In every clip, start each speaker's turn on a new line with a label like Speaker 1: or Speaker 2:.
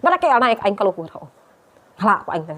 Speaker 1: Mereka naik aing ka luhur. Hala ku aing teh.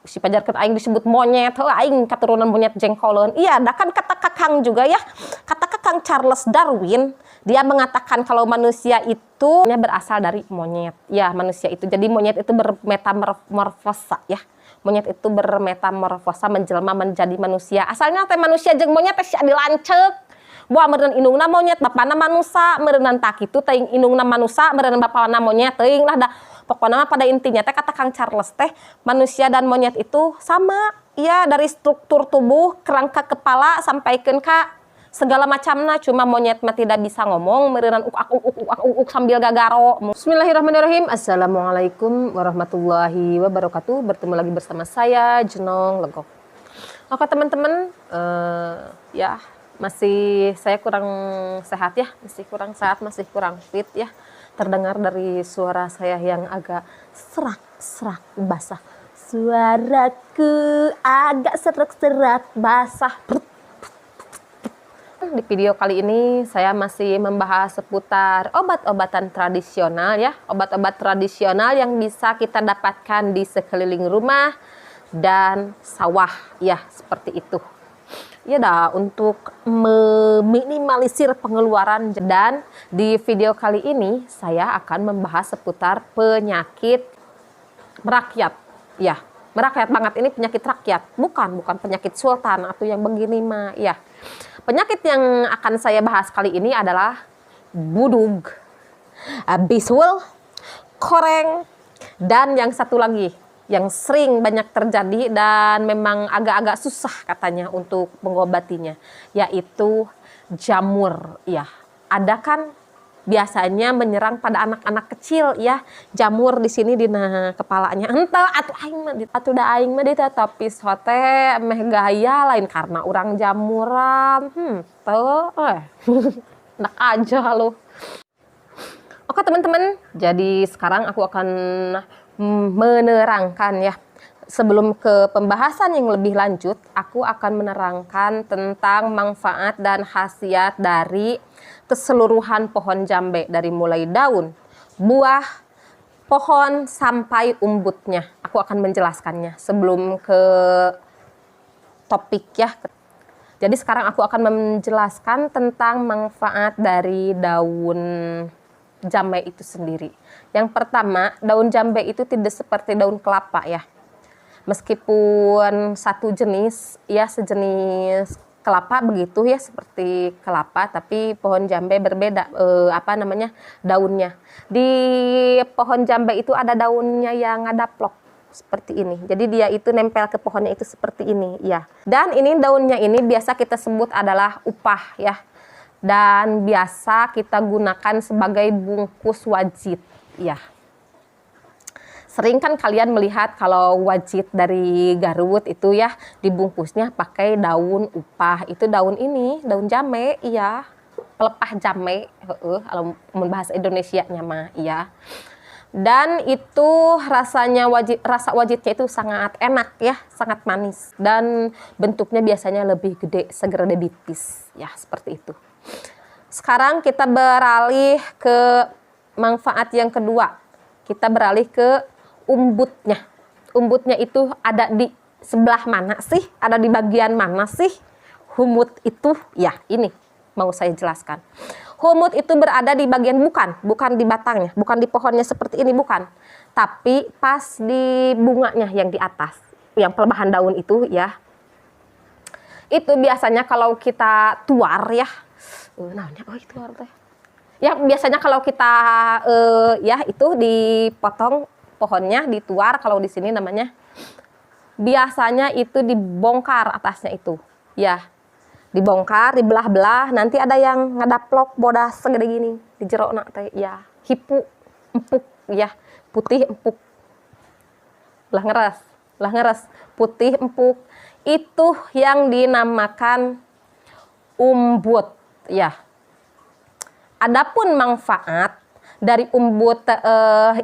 Speaker 1: Si pajarkeun aing disebut monyet, aing keturunan monyet jengkoleun. Iya, da kan kata Kakang juga ya. Kata Kakang Charles Darwin, dia mengatakan kalau manusia itu berasal dari monyet. Ya, manusia itu. Jadi monyet itu bermetamorfosa ya. Monyet itu bermetamorfosa menjelma menjadi manusia. Asalnya teh manusia jeung monyet teh sia dilanceuk. Buah meureun indungna monyet, bapana manusa, meureun tak kitu teuing indungna manusa, meureun bapana monyet teuing lah dah. Pokoknya pada intinya teh kata Kang Charles teh manusia dan monyet itu sama ya, dari struktur tubuh kerangka kepala sampai ke segala macamnya. Cuma monyet mah tidak bisa ngomong, meureun uk sambil gagaro. Bismillahirrahmanirrahim. Assalamualaikum warahmatullahi wabarakatuh. Bertemu lagi bersama saya Jenong Legok. Oke teman-teman, ya masih saya kurang sehat ya, masih kurang sehat, masih kurang fit ya. Terdengar dari suara saya yang agak serak-serak basah. Suaraku agak serak-serak basah. Di video kali ini saya masih membahas seputar obat-obatan tradisional ya. Obat-obat tradisional yang bisa kita dapatkan di sekeliling rumah dan sawah ya, seperti itu. Ya dah, untuk meminimalisir pengeluaran. Dan di video kali ini saya akan membahas seputar penyakit merakyat. Ya, merakyat banget, ini penyakit rakyat, bukan penyakit sultan atau yang begini mah ya. Penyakit yang akan saya bahas kali ini adalah budug, bisul, koreng, dan yang satu lagi yang sering banyak terjadi dan memang agak-agak susah katanya untuk mengobatinya, yaitu jamur ya. Ada kan biasanya menyerang pada anak-anak kecil ya, jamur di sini di kepalanya. Entah atuh aing mah aing mah tapi sote meh gaya lain karena orang jamuran. Tuh enak aja lo. Oke teman-teman, jadi sekarang aku akan menerangkan ya. Sebelum ke pembahasan yang lebih lanjut, aku akan menerangkan tentang manfaat dan khasiat dari keseluruhan pohon jambe, dari mulai daun, buah, pohon sampai umbutnya. Aku akan menjelaskannya sebelum ke topik ya. Jadi sekarang aku akan menjelaskan tentang manfaat dari daun jambe itu sendiri. Yang pertama, daun jambe itu tidak seperti daun kelapa ya. Meskipun satu jenis ya, sejenis kelapa begitu ya, seperti kelapa, tapi pohon jambe berbeda daunnya. Di pohon jambe itu ada daunnya yang ngadaplok seperti ini. Jadi dia itu nempel ke pohonnya itu seperti ini ya. Dan ini daunnya ini biasa kita sebut adalah upah ya. Dan biasa kita gunakan sebagai bungkus wajit ya. Sering kan kalian melihat kalau wajit dari Garut itu ya, dibungkusnya pakai daun upah. Itu daun ini, daun jame iya. Pelepah jame, kalau bahasa Indonesianya mah iya. Dan itu rasa wajitnya itu sangat enak ya, sangat manis. Dan bentuknya biasanya lebih gede, segede bipis ya, seperti itu. Sekarang kita beralih ke manfaat yang kedua. Kita beralih ke umbutnya. Umbutnya itu ada di sebelah mana sih? Ada di bagian mana sih? Humut itu ya, ini mau saya jelaskan. Humut itu berada di bagian bukan di batangnya, bukan di pohonnya seperti ini, bukan. Tapi pas di bunganya yang di atas, yang pelebahan daun itu ya. Itu biasanya kalau kita tuar ya. Ya biasanya kalau kita ya itu dipotong pohonnya, dituar, kalau di sini namanya. Biasanya itu dibongkar atasnya itu. Ya. Dibongkar, dibelah-belah, nanti ada yang ngadaplok bodas segede gini di jerona teh ya. Hipu, empuk ya, putih empuk. Lah ngeres, putih empuk. Itu yang dinamakan umbut ya. Adapun manfaat dari umbut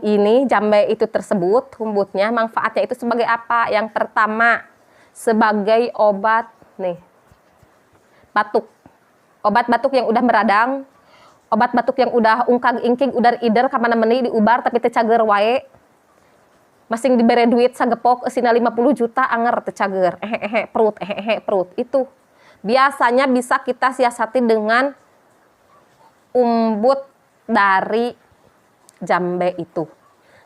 Speaker 1: ini, jambe itu tersebut, umbutnya, manfaatnya itu sebagai apa? Yang pertama, sebagai obat nih, batuk. Obat batuk yang udah meradang, Obat batuk yang udah ungkag ingking udah ider kamana meni diubar tapi teu cager wae. Masing dibere duit sagepok eusina 50 juta anger teu cager. Perut. Itu biasanya bisa kita siasati dengan umbut dari jambe itu.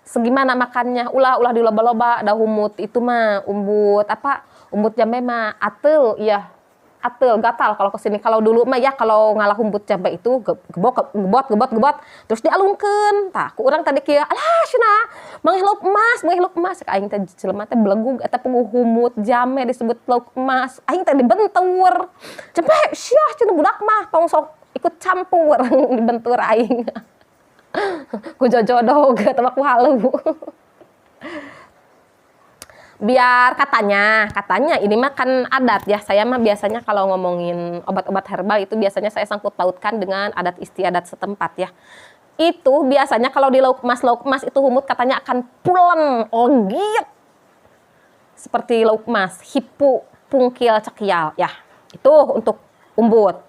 Speaker 1: Segimana makannya? Ulah diloba-loba ada umut itu mah umbut apa? Umbut jambe mah ateul ya. Atel gatal kalau kesini. Kalau dulu mah ya kalau ngalah umbut jambe itu gebot terus dialungkeun. Tah ku urang tadi kieu alah cenah manghilup emas aing teh jelema teh belegu eta punguh umut jambe disebut lauk emas. Aing teh dibentur. Jambe syah cenah budak mah tong sok ikut campur dibentur aing. Ku jojodoh ge teh ku halu. Biar katanya ini mah kan adat ya. Saya mah biasanya kalau ngomongin obat-obat herbal itu biasanya saya sangkut pautkan dengan adat istiadat setempat ya. Itu biasanya kalau di lauk emas itu humut katanya akan pulen, lenggit. Seperti lauk emas, hipu, pungkil, cekial ya. Itu untuk umbut.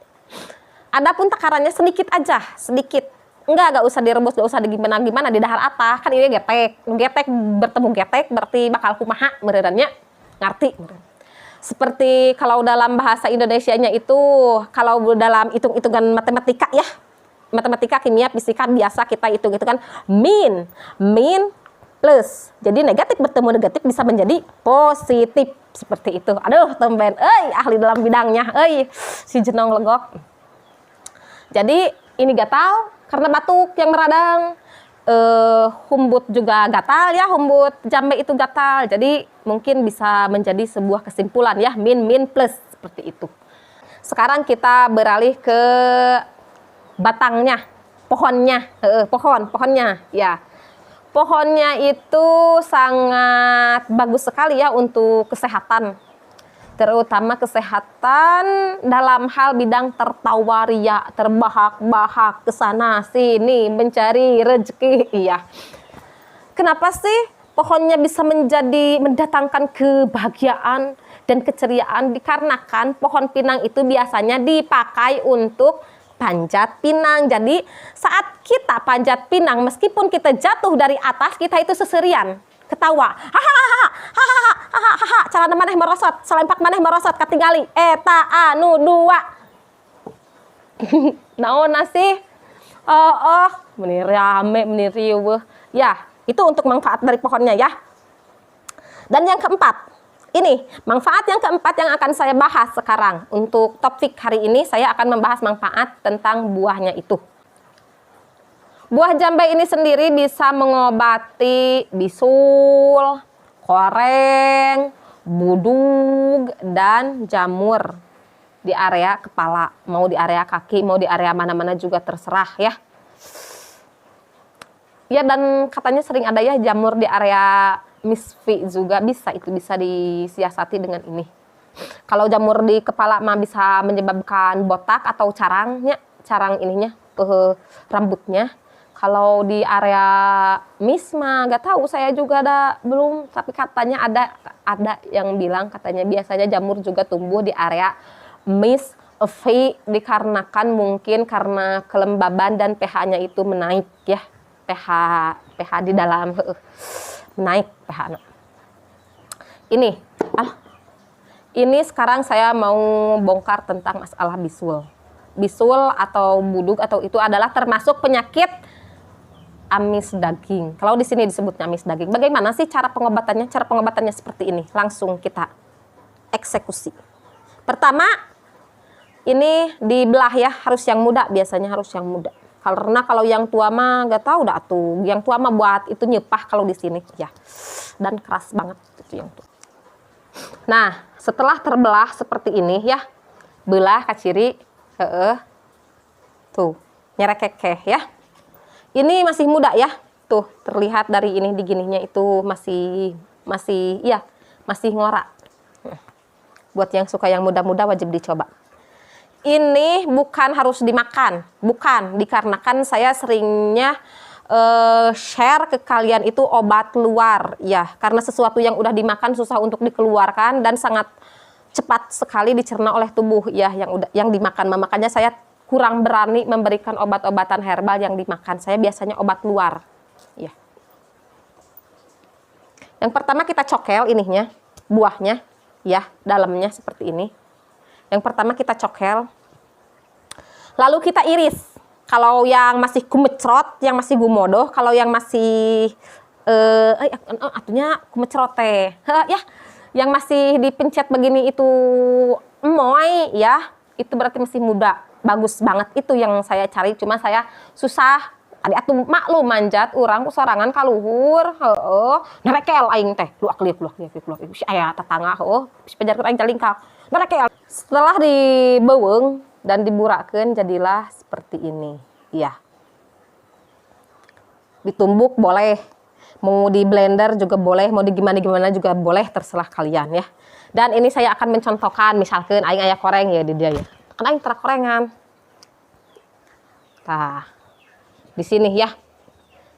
Speaker 1: Adapun takarannya sedikit aja, sedikit. Enggak usah direbus, enggak usah gimana di dahar atas. Kan ini getek bertemu getek berarti bakal kumaha meureunnya ngarti. Seperti kalau dalam bahasa Indonesianya itu kalau dalam hitung-hitungan matematika ya. Matematika, kimia, fisika biasa kita hitung itu kan min plus. Jadi negatif bertemu negatif bisa menjadi positif seperti itu. Aduh, tumben ahli dalam bidangnya. Si jenong legok. Jadi ini gatal karena batuk yang meradang, humbut juga gatal ya, humbut jambe itu gatal. Jadi mungkin bisa menjadi sebuah kesimpulan ya, min plus seperti itu. Sekarang kita beralih ke batangnya, pohonnya ya. Pohonnya itu sangat bagus sekali ya untuk kesehatan. Terutama kesehatan dalam hal bidang tertawaria, terbahak-bahak kesana sini mencari rezeki. Iya. Kenapa sih pohonnya bisa mendatangkan kebahagiaan dan keceriaan? Dikarenakan pohon pinang itu biasanya dipakai untuk panjat pinang. Jadi saat kita panjat pinang, meskipun kita jatuh dari atas, kita itu seserian ketawa, hahaha, calana maneh merosot, selempak maneh merosot, katingali, eta anu dua. Naon sih? Meni rame, meni riweuh. Ya, itu untuk manfaat dari pohonnya ya. Dan yang keempat, ini manfaat yang keempat yang akan saya bahas sekarang. Untuk topik hari ini saya akan membahas manfaat tentang buahnya itu. Buah jambe ini sendiri bisa mengobati bisul, koreng, budug, dan jamur di area kepala. Mau di area kaki, mau di area mana-mana juga terserah ya. Ya dan katanya sering ada ya jamur di area misfi juga bisa. Itu bisa disiasati dengan ini. Kalau jamur di kepala mah bisa menyebabkan botak atau carang ininya, rambutnya. Kalau di area misma gak tahu, saya juga belum, tapi katanya ada yang bilang katanya biasanya jamur juga tumbuh di area misfi dikarenakan mungkin karena kelembaban dan pH-nya itu menaik ya, pH di dalam menaik pH-nya. Ini sekarang saya mau bongkar tentang masalah bisul. Bisul atau budug atau itu adalah termasuk penyakit amis daging. Kalau di sini disebutnya amis daging. Bagaimana sih cara pengobatannya? Cara pengobatannya seperti ini. Langsung kita eksekusi. Pertama, ini dibelah ya, harus yang muda, biasanya harus yang muda. Karena kalau yang tua mah gak tahu dah tuh. Yang tua mah buat itu nyepah kalau di sini ya. Dan keras banget itu yang tua. Nah, setelah terbelah seperti ini ya, belah ke kiri, tuh nyerekekeh ya. Ini masih muda ya, tuh terlihat dari ini digininya itu masih ngora. Buat yang suka yang muda-muda wajib dicoba. Ini bukan harus dimakan, bukan, dikarenakan saya seringnya share ke kalian itu obat luar ya, karena sesuatu yang udah dimakan susah untuk dikeluarkan dan sangat cepat sekali dicerna oleh tubuh ya yang dimakan. Makanya saya kurang berani memberikan obat-obatan herbal yang dimakan. Saya biasanya obat luar. Ya. Yang pertama kita cokel ininya, buahnya, ya, dalamnya seperti ini. Yang pertama kita cokel. Lalu kita iris. Kalau yang masih kumecrot, yang masih gumodoh, kalau yang masih atunya kumecrot teh, ya, yang masih dipencet begini itu emoy, ya, itu berarti masih muda. Bagus banget itu yang saya cari, cuma saya susah. Adik atuh maklum manjat urang sorangan ka luhur, heueuh, nerekel aing teh, luak liuk si aya tetangga heueuh, si pejarkeun aing calingkak. Nerekel. Setelah dibeuweung dan diburakeun jadilah seperti ini. Ya. Ditumbuk boleh, mau di blender juga boleh, mau di gimana juga boleh, terserah kalian ya. Dan ini saya akan mencontohkan, misalkan aing aya koreng ya di dia ya. Kan aing tara korengan. Tah. Di sini ya.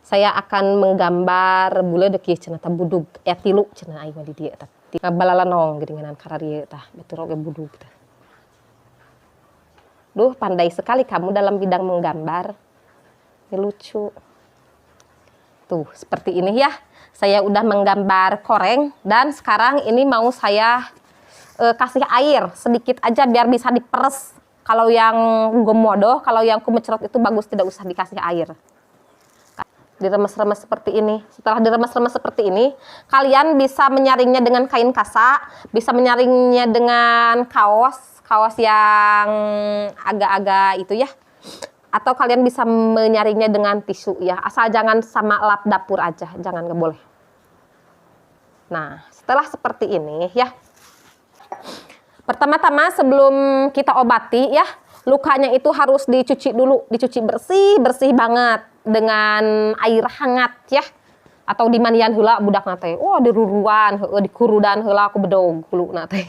Speaker 1: Saya akan menggambar buleudeuh kieu cenah tah budug ya tilu cenah aing di dieu tah. Ngabalalanong geuningan kararieu tah, batur oge budug tah. Duh, pandai sekali kamu dalam bidang menggambar. Ini lucu. Tuh, seperti ini ya. Saya udah menggambar koreng dan sekarang ini mau saya kasih air sedikit aja biar bisa diperes. Kalau yang gomodoh, kalau yang kumecrot itu bagus tidak usah dikasih air. Diremes-remes seperti ini. Setelah diremes-remes seperti ini, kalian bisa menyaringnya dengan kain kasa, bisa menyaringnya dengan kaos yang agak-agak itu ya. Atau kalian bisa menyaringnya dengan tisu ya. Asal jangan sama lap dapur aja, jangan, nggak boleh. Nah, setelah seperti ini ya. Pertama-tama sebelum kita obati ya, lukanya itu harus dicuci dulu, dicuci bersih banget dengan air hangat ya. Atau di manian heula budak nate. Oh, diruruan, dikurudan heula aku bedog kuluna teh.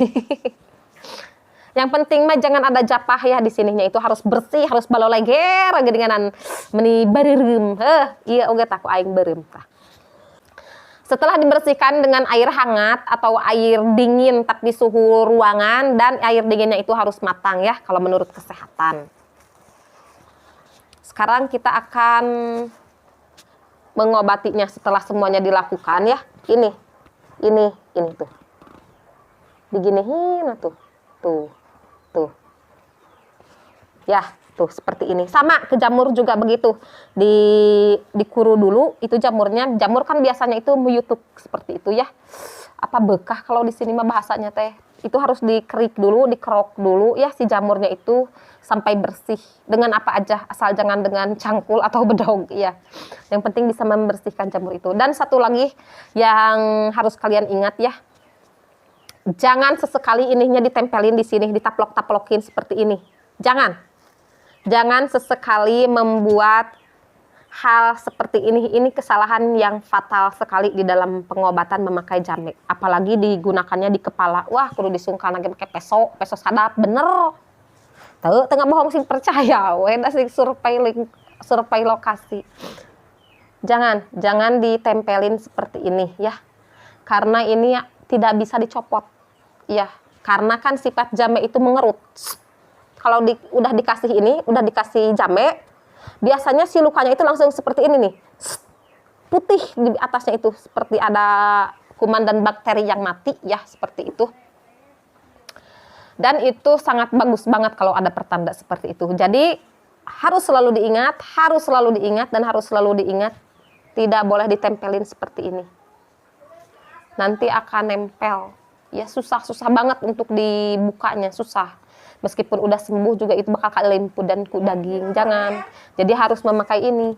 Speaker 1: Yang penting mah jangan ada japah ya di sininya, itu harus bersih, harus baloleger geninganan meni bareureum. Iya oge tah ku aing beureum tah. Setelah dibersihkan dengan air hangat atau air dingin tapi suhu ruangan, dan air dinginnya itu harus matang ya kalau menurut kesehatan. Sekarang kita akan mengobatinya setelah semuanya dilakukan ya. Ini tuh. Diginiin tuh. Tuh. Ya. Tuh seperti ini. Sama ke jamur juga begitu. Dikuru dulu itu jamurnya. Jamur kan biasanya itu meyutuk seperti itu ya. Apa bekah kalau di sini mah bahasanya teh. Itu harus dikerik dulu, dikerok dulu ya si jamurnya itu sampai bersih. Dengan apa aja, asal jangan dengan cangkul atau bedog ya. Yang penting bisa membersihkan jamur itu. Dan satu lagi yang harus kalian ingat ya. Jangan sesekali ininya ditempelin di sini, ditaplok-taplokin seperti ini. Jangan sesekali membuat hal seperti ini. Ini kesalahan yang fatal sekali di dalam pengobatan memakai jamek. Apalagi digunakannya di kepala. Wah, kudu disungkan lagi pakai peso sadap, bener. Tuh, tengah bohong sih percaya. Weda sih survei lokasi. Jangan ditempelin seperti ini ya. Karena ini tidak bisa dicopot. Ya, karena kan sifat jamek itu mengerut. Kalau udah dikasih ini, udah dikasih jamek, biasanya si lukanya itu langsung seperti ini nih. Putih di atasnya itu. Seperti ada kuman dan bakteri yang mati ya, seperti itu. Dan itu sangat bagus banget kalau ada pertanda seperti itu. Jadi harus selalu diingat, dan harus selalu diingat. Tidak boleh ditempelin seperti ini. Nanti akan nempel. Ya susah banget untuk dibukanya, susah. Meskipun udah sembuh juga itu bakal kelimput dan ku daging. Jangan. Jadi harus memakai ini.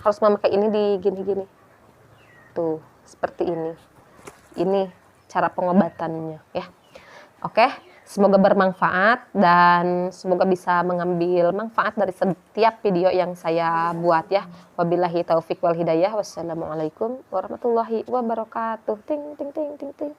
Speaker 1: Harus memakai ini di gini-gini. Tuh, seperti ini. Ini cara pengobatannya ya. Oke, semoga bermanfaat dan semoga bisa mengambil manfaat dari setiap video yang saya buat ya. Wabillahi taufiq wal hidayah. Wassalamualaikum warahmatullahi wabarakatuh. Ting ting ting ting ting.